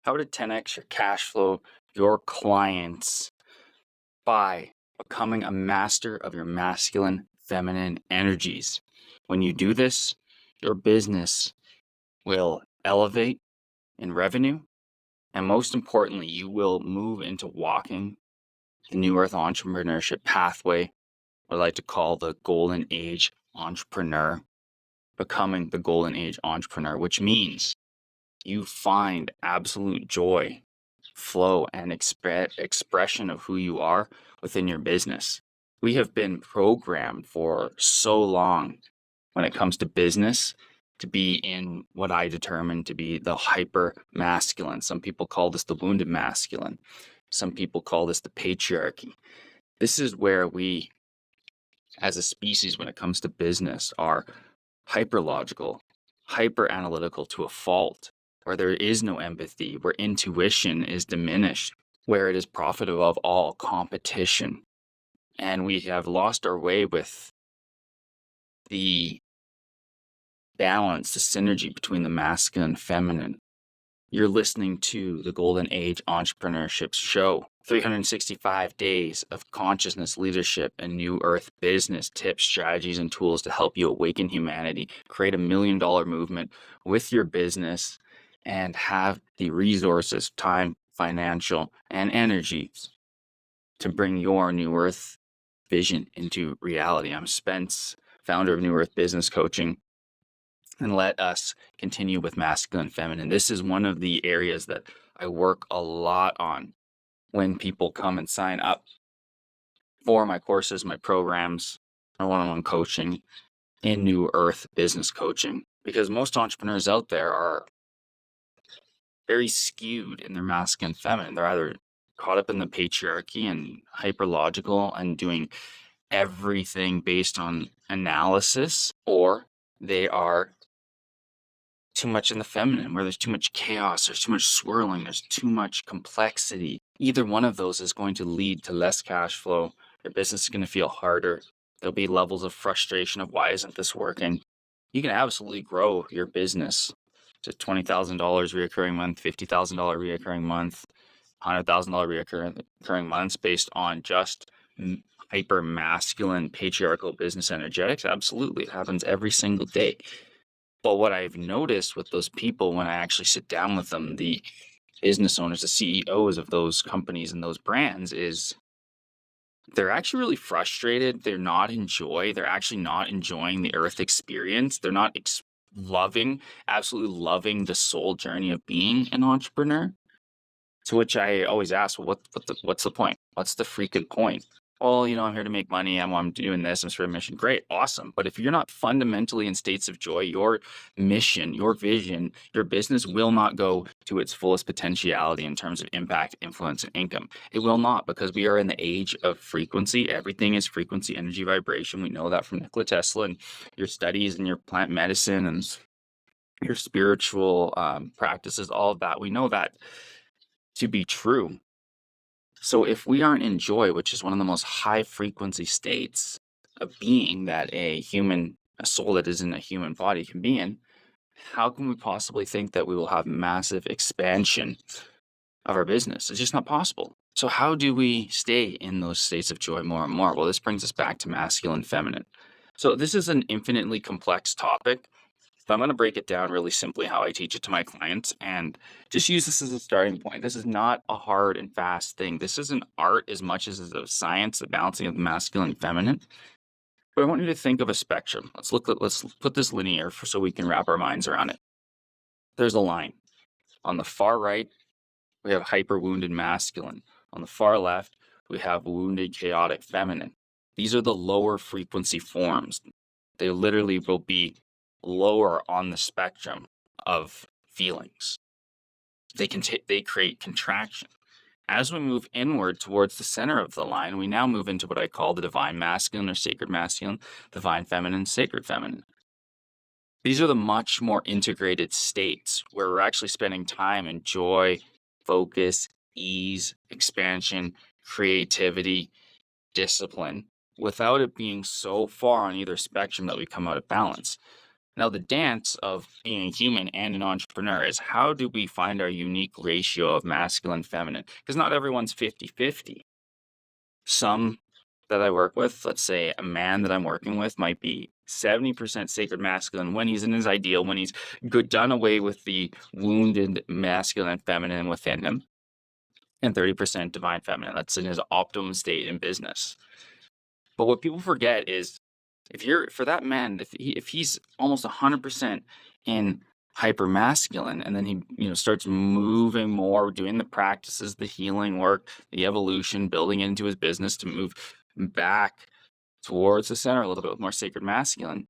How to 10x your cash flow, your clients by becoming a master of your masculine, feminine energies. When you do this, your business will elevate in revenue. And most importantly, you will move into walking the new earth entrepreneurship pathway, what I like to call the golden age entrepreneur, becoming the golden age entrepreneur, which means you find absolute joy, flow, and expression of who you are within your business. We have been programmed for so long when it comes to business to be in what I determine to be the hyper masculine. Some people call this the wounded masculine. Some people call this the patriarchy. This is where we, as a species, when it comes to business, are hyper logical, hyper analytical to a fault, where there is no empathy, where intuition is diminished, where it is profit above all competition. And we have lost our way with the balance, the synergy between the masculine and feminine. You're listening to the Golden Age Entrepreneurship Show. 365 days of consciousness, leadership, and new earth business tips, strategies, and tools to help you awaken humanity, create $1 million movement with your business, and have the resources, time, financial, and energy to bring your new earth vision into reality. I'm Spence, founder of New Earth Business Coaching. And let us continue with masculine and feminine. This is one of the areas that I work a lot on when people come and sign up for my courses, my programs, my one-on-one coaching in New Earth Business Coaching. Because most entrepreneurs out there are very skewed in their masculine and feminine. They're either caught up in the patriarchy and hyper logical and doing everything based on analysis, or they are too much in the feminine, where there's too much chaos, there's too much swirling, there's too much complexity. Either one of those is going to lead to less cash flow. Your business is going to feel harder. There'll be levels of frustration of why isn't this working? You can absolutely grow your business to $20,000 reoccurring month, $50,000 reoccurring month, $100,000 reoccurring months based on just hyper masculine patriarchal business energetics. Absolutely. It happens every single day. But what I've noticed with those people when I actually sit down with them, the business owners, the CEOs of those companies and those brands, is they're actually really frustrated. They're actually not enjoying the earth experience. They're not absolutely loving the soul journey of being an entrepreneur. To which I always ask, well, what's the point? What's the freaking point? Well, I'm here to make money. I'm doing this. I'm sort of mission. Great. Awesome. But if you're not fundamentally in states of joy, your mission, your vision, your business will not go to its fullest potentiality in terms of impact, influence, and income. It will not, because we are in the age of frequency. Everything is frequency, energy, vibration. We know that from Nikola Tesla and your studies and your plant medicine and your spiritual practices, all of that. We know that to be true. So if we aren't in joy, which is one of the most high frequency states of being that a soul that is in a human body can be in, how can we possibly think that we will have massive expansion of our business? It's just not possible. So how do we stay in those states of joy more and more? Well, this brings us back to masculine and feminine. So this is an infinitely complex topic. So I'm going to break it down really simply how I teach it to my clients and just use this as a starting point. This is not a hard and fast thing. This is an art as much as it's a science, the balancing of the masculine and feminine. But I want you to think of a spectrum. Let's put this linear so we can wrap our minds around it. There's a line. On the far right, we have hyper wounded masculine. On the far left, we have wounded chaotic feminine. These are the lower frequency forms. They literally will be lower on the spectrum of feelings. They create contraction. As we move inward towards the center of the line, we now move into what I call the divine masculine or sacred masculine, divine feminine, sacred feminine. These are the much more integrated states where we're actually spending time in joy, focus, ease, expansion, creativity, discipline, without it being so far on either spectrum that we come out of balance. Now, the dance of being a human and an entrepreneur is how do we find our unique ratio of masculine feminine? Because not everyone's 50-50. Some that I work with, let's say a man that I'm working with might be 70% sacred masculine when he's in his ideal, when he's good, done away with the wounded masculine and feminine within him, and 30% divine feminine. That's in his optimum state in business. But what people forget is if you're for that man, if he's almost 100% in hyper masculine, and then he starts moving more, doing the practices, the healing work, the evolution, building into his business to move back towards the center a little bit more sacred masculine,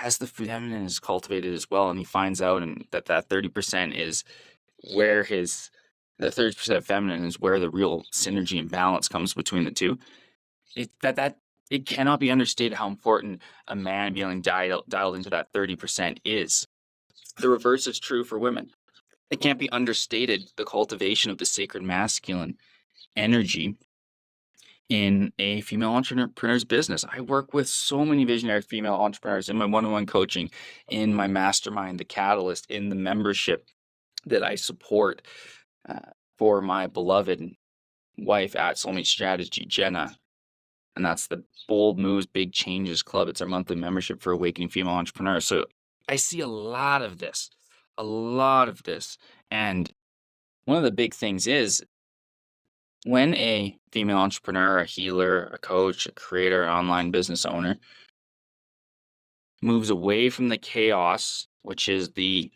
as the feminine is cultivated as well, and he finds out and that 30% is where his the 30% feminine is where the real synergy and balance comes between the two. It cannot be understated how important a man being dialed into that 30% is. The reverse is true for women. It can't be understated the cultivation of the sacred masculine energy in a female entrepreneur's business. I work with so many visionary female entrepreneurs in my one-on-one coaching, in my mastermind, the Catalyst, in the membership that I support for my beloved wife at Soulmate Strategy, Jenna. And that's the Bold Moves, Big Changes Club. It's our monthly membership for awakening female entrepreneurs. So I see a lot of this. And one of the big things is when a female entrepreneur, a healer, a coach, a creator, an online business owner moves away from the chaos, which is the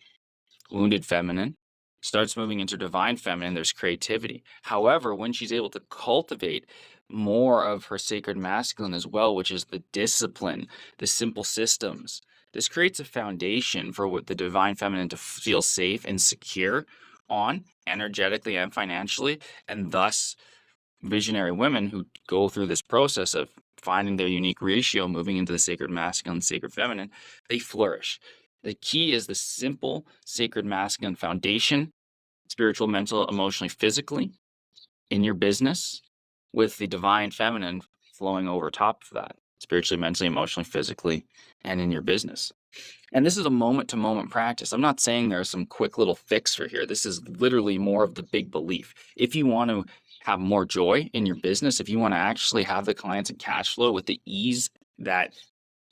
wounded feminine, starts moving into divine feminine, there's creativity. However, when she's able to cultivate more of her sacred masculine as well, which is the discipline, the simple systems, this creates a foundation for what the divine feminine to feel safe and secure on energetically and financially, and thus visionary women who go through this process of finding their unique ratio, moving into the sacred masculine, sacred feminine, they flourish. The key is the simple sacred masculine foundation, spiritual, mental, emotionally, physically, in your business, with the divine feminine flowing over top of that, spiritually, mentally, emotionally, physically, and in your business. And this is a moment-to-moment practice. I'm not saying there's some quick little fix for here. This is literally more of the big belief. If you want to have more joy in your business, if you want to actually have the clients and cash flow with the ease that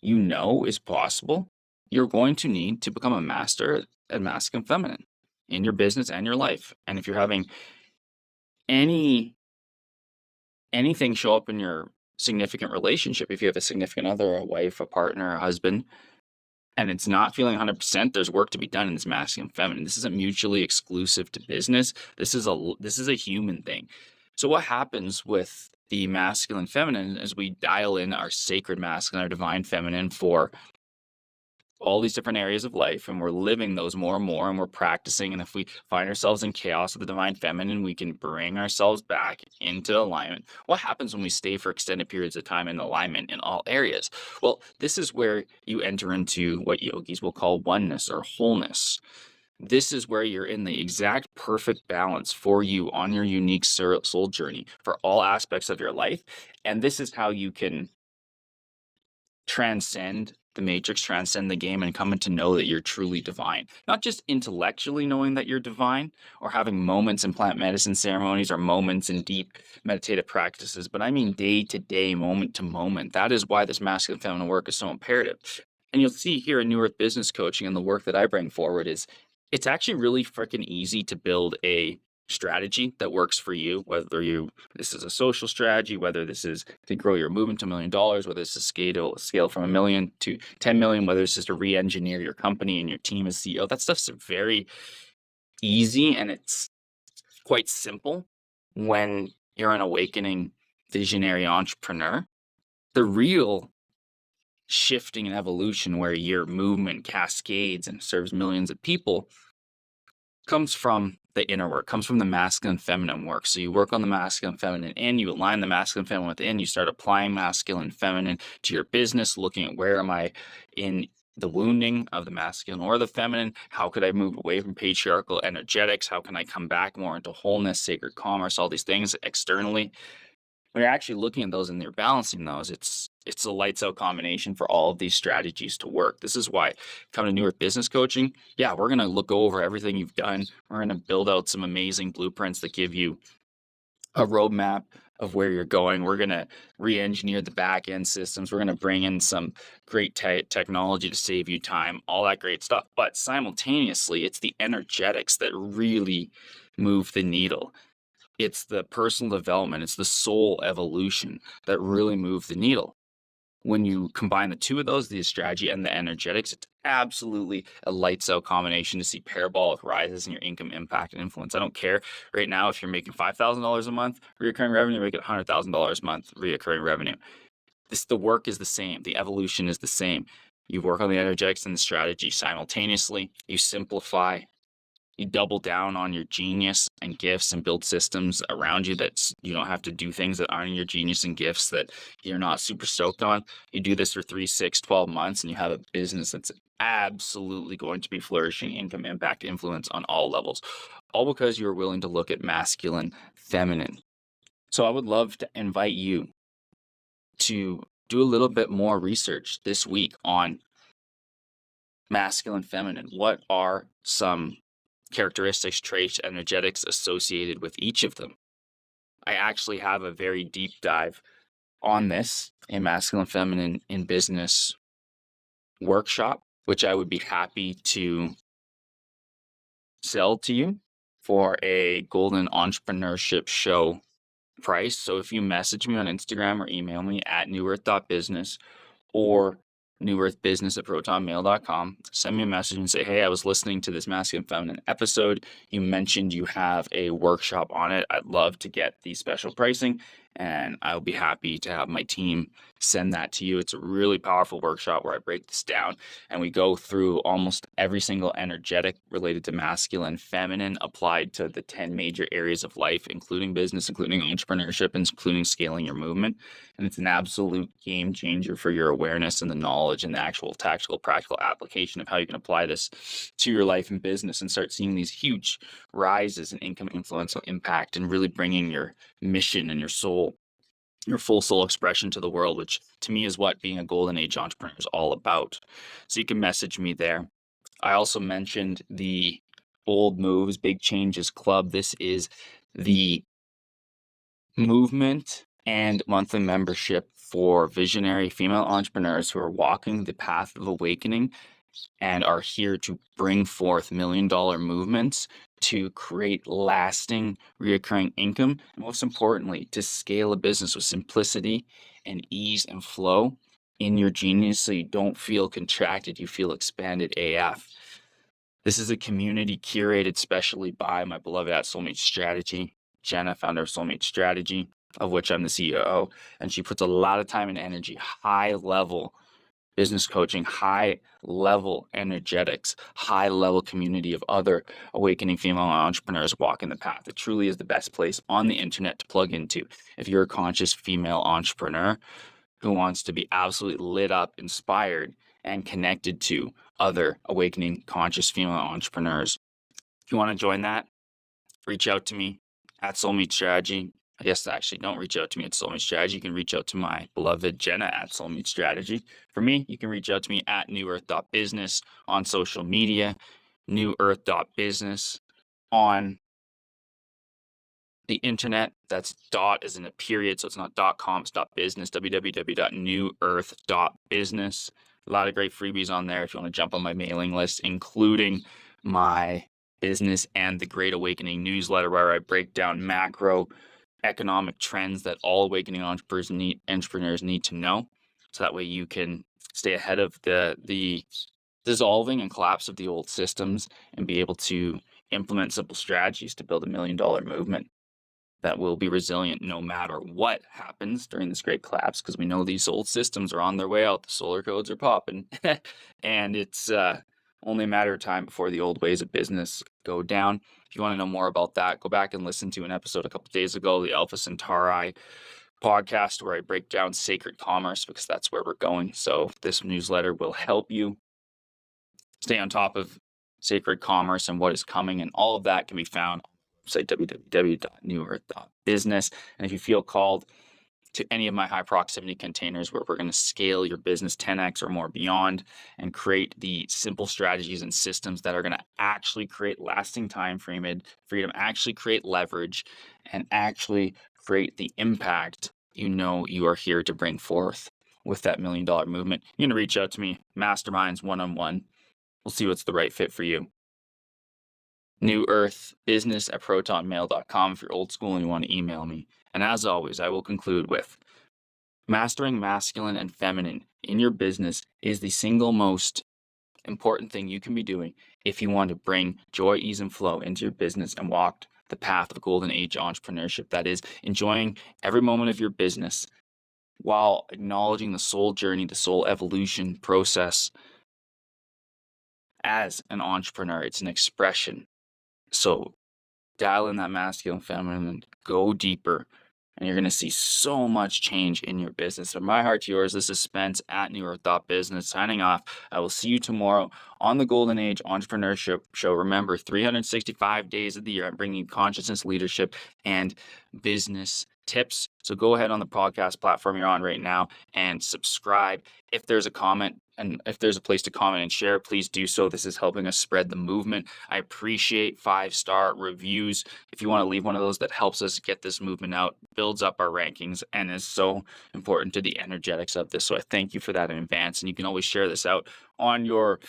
you know is possible, you're going to need to become a master at masculine feminine in your business and your life. And if you're having anything show up in your significant relationship, if you have a significant other, a wife, a partner, a husband, and it's not feeling 100%, there's work to be done in this masculine feminine. This isn't mutually exclusive to business. This is a human thing. So what happens with the masculine feminine as we dial in our sacred masculine, our divine feminine for all these different areas of life, and we're living those more and more, and we're practicing. And if we find ourselves in chaos with the divine feminine, we can bring ourselves back into alignment. What happens when we stay for extended periods of time in alignment in all areas? Well, this is where you enter into what yogis will call oneness or wholeness. This is where you're in the exact perfect balance for you on your unique soul journey for all aspects of your life. And this is how you can transcend the matrix, transcend the game, and coming to know that you're truly divine. Not just intellectually knowing that you're divine or having moments in plant medicine ceremonies or moments in deep meditative practices, but I mean day to day, moment to moment. That is why this masculine feminine work is so imperative. And you'll see here in New Earth Business Coaching and the work that I bring forward is it's actually really freaking easy to build a strategy that works for you, whether this is a social strategy, whether this is to grow your movement to $1 million, whether this is scale from 1 million to 10 million, whether it's just to re-engineer your company and your team as CEO. That stuff's very easy and it's quite simple when you're an awakening visionary entrepreneur. The real shifting and evolution where your movement cascades and serves millions of people comes from the inner work, comes from the masculine feminine work. So you work on the masculine feminine and you align the masculine feminine within, you start applying masculine feminine to your business, looking at where am I in the wounding of the masculine or the feminine? How could I move away from patriarchal energetics? How can I come back more into wholeness, sacred commerce, all these things externally? When you're actually looking at those and you're balancing those, it's It's a lights out combination for all of these strategies to work. This is why coming to New Earth Business Coaching, yeah, we're going to look over everything you've done. We're going to build out some amazing blueprints that give you a roadmap of where you're going. We're going to re-engineer the back end systems. We're going to bring in some great technology to save you time, all that great stuff. But simultaneously, it's the energetics that really move the needle. It's the personal development, it's the soul evolution that really move the needle. When you combine the two of those, the strategy and the energetics, it's absolutely a lights out combination to see parabolic rises in your income, impact, and influence. I don't care right now if you're making $5,000 a month recurring revenue, or making $100,000 a month recurring revenue. The work is the same. The evolution is the same. You work on the energetics and the strategy simultaneously. You simplify. You double down on your genius and gifts and build systems around you that you don't have to do things that aren't in your genius and gifts that you're not super stoked on. You do this for 3, 6, 12 months and you have a business that's absolutely going to be flourishing, income, impact, influence on all levels, all because you're willing to look at masculine, feminine. So I would love to invite you to do a little bit more research this week on masculine, feminine. What are some characteristics, traits, energetics associated with each of them? I actually have a very deep dive on this, a masculine, feminine in business workshop, which I would be happy to sell to you for a golden entrepreneurship show price. So if you message me on Instagram or email me at newearth.business or newearthbusiness@protonmail.com, send me a message and say, hey, I was listening to this masculine feminine episode. You mentioned you have a workshop on it. I'd love to get the special pricing, and I'll be happy to have my team send that to you. It's a really powerful workshop where I break this down and we go through almost every single energetic related to masculine, feminine, applied to the 10 major areas of life, including business, including entrepreneurship, including scaling your movement. And it's an absolute game changer for your awareness and the knowledge and the actual tactical, practical application of how you can apply this to your life and business and start seeing these huge rises in income, influence, impact, and really bringing your mission and your soul, your full soul expression to the world, which to me is what being a golden age entrepreneur is all about. So you can message me there. I also mentioned the Bold Moves, Big Changes Club. This is the movement and monthly membership for visionary female entrepreneurs who are walking the path of awakening and are here to bring forth $1,000,000 movements to create lasting, reoccurring income, and most importantly, to scale a business with simplicity and ease and flow in your genius so you don't feel contracted, you feel expanded AF. This is a community curated specially by my beloved at Soulmate Strategy, Jenna, founder of Soulmate Strategy, of which I'm the CEO, and she puts a lot of time and energy, high level business coaching, high level energetics, high level community of other awakening female entrepreneurs walking the path. It truly is the best place on the internet to plug into if you're a conscious female entrepreneur who wants to be absolutely lit up, inspired, and connected to other awakening conscious female entrepreneurs. If you want to join that, reach out to me at Soulmate Strategy. I guess actually don't reach out to me at Soulmate Strategy. You can reach out to my beloved Jenna at Soulmate Strategy. For me, you can reach out to me at newearth.business on social media, newearth.business on the internet. That's dot as in a period, so it's not .com, it's .business, www.newearth.business. A lot of great freebies on there if you want to jump on my mailing list, including my business and the Great Awakening newsletter, where I break down macro economic trends that all awakening entrepreneurs need to know. So that way you can stay ahead of the dissolving and collapse of the old systems and be able to implement simple strategies to build $1,000,000 movement that will be resilient no matter what happens during this great collapse, because we know these old systems are on their way out. The solar codes are popping and it's only a matter of time before the old ways of business go down. If you want to know more about that, go back and listen to an episode a couple of days ago, the Alpha Centauri podcast, where I break down sacred commerce, because that's where we're going. So this newsletter will help you stay on top of sacred commerce and what is coming, and all of that can be found on the website www.newearth.business. And if you feel called to any of my high proximity containers where we're going to scale your business 10x or more beyond and create the simple strategies and systems that are going to actually create lasting time freedom, actually create leverage, and actually create the impact you are here to bring forth with that $1 million movement. You're going to reach out to me, masterminds one-on-one. We'll see what's the right fit for you. New Earth Business at protonmail.com if you're old school and you want to email me. And as always, I will conclude with mastering masculine and feminine in your business is the single most important thing you can be doing if you want to bring joy, ease, and flow into your business and walk the path of golden age entrepreneurship. That is enjoying every moment of your business while acknowledging the soul journey, the soul evolution process as an entrepreneur. It's an expression. So dial in that masculine, feminine, and go deeper. And you're going to see so much change in your business. From my heart to yours, this is Spence at New Earth Business signing off. I will see you tomorrow on the Golden Age Entrepreneurship Show. Remember, 365 days of the year, I'm bringing consciousness, leadership, and business tips. So go ahead on the podcast platform you're on right now and subscribe. If there's a comment and if there's a place to comment and share, please do so. This is helping us spread the movement. I appreciate 5-star reviews. If you want to leave one of those, that helps us get this movement out, builds up our rankings, and is so important to the energetics of this. So I thank you for that in advance. And you can always share this out on your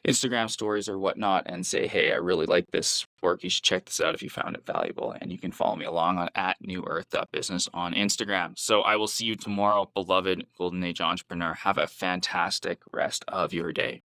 Instagram stories or whatnot and say, hey, I really like this work. You should check this out if you found it valuable. And you can follow me along on at New Earth Business on Instagram. So I will see you tomorrow, beloved Golden Age entrepreneur. Have a fantastic rest of your day.